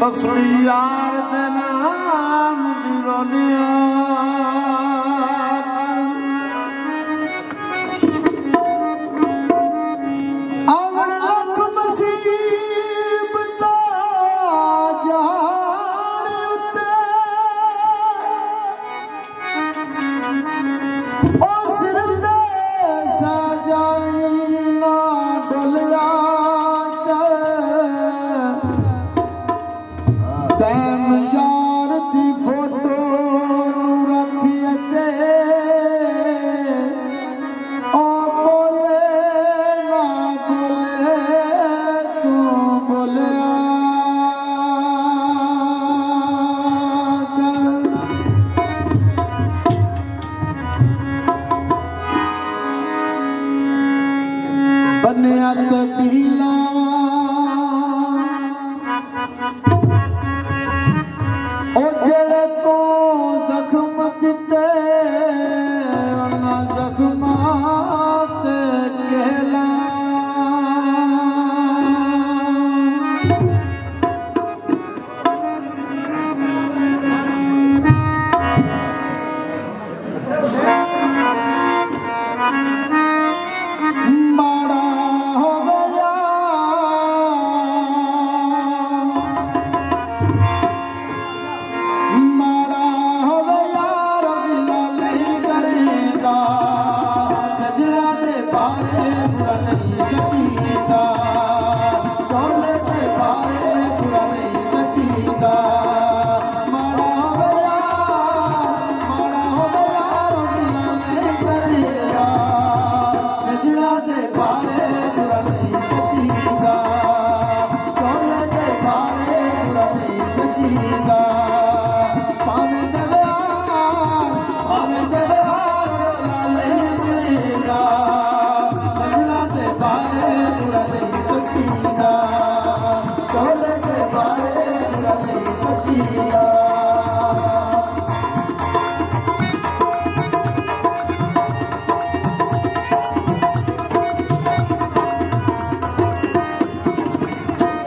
असली यार दे नाम दी रोनिया आवण लख मुसीबत जान उते ओ सिर ते साजावी ना डोलिया तैम यार दी फोटो नू रखिए ते ओ बोले ना बोले तू बोलिया बनिया ते पीलावा ओ जेड़े तू जख्म दिते उन्हां जख्मां ते कहला माड़ा हो गया माड़ा हो गया रोगिला नहीं करेगा सजना दे बारे बुरा नहीं सकीगा डोले के बारे बुरा नहीं सकीगा माड़ा हो गया रोगिला नहीं करेगा सजना दे बारे बुरा नहीं सकीगा डोले के बारे बुरा नहीं सकीगा पावे देवयार लाले मिलेगा सजना दे बारे बुरा नहीं सकीगा डोले के बारे बुरा नहीं सकीगा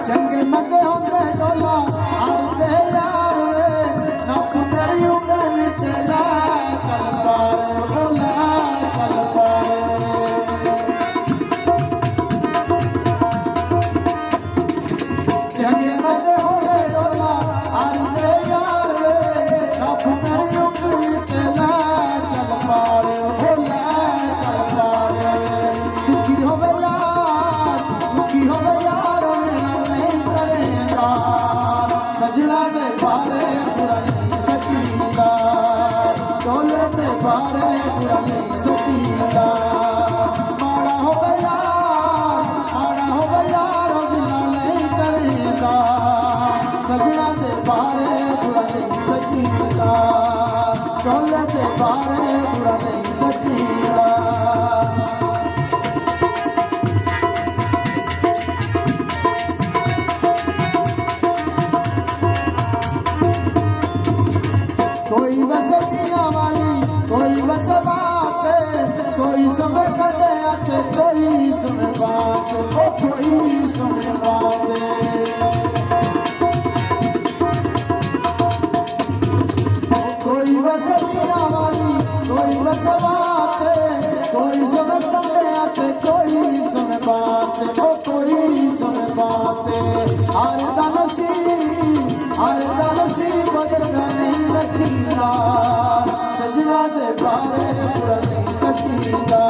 चंगे मदे होंगे डोला हारते यार नख मेरी उंगल चला चल पार डोला चल पार चंगे मदे होंगे डोला हारते यार नख मेरी उंगल चला चल पार डोला चल पार दुखी हो गया सजना दे बारे बुरा नहीं सकीगा डोले दे बारे बुरा नहीं सकीगा माड़ा हो गया रोगिला नहीं करेगा सजना दे बारे बुरा नहीं सकीगा डोले दे बारे बुरा नहीं सकीगा कोई बसतिया वाली कोई बस बात कोई सुन कटे आते कोई सुन बात ओ कोई सुन बात कोई बसतिया वाली कोई बस बात कोई सुन कटे आते कोई सुन बात ओ कोई सुन बात हर दनसी बचगा नहीं लखीरा सजना दे बारे बुरा नहीं सकीगा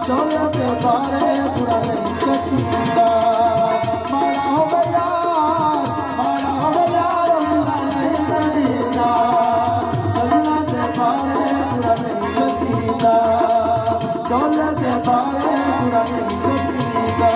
डोले के बारे बुरा नहीं सकीगा माड़ा हो गया रोगिला नहीं करेगा सजना दे बारे बुरा नहीं सकीगा डोले के बारे बुरा नहीं सकीगा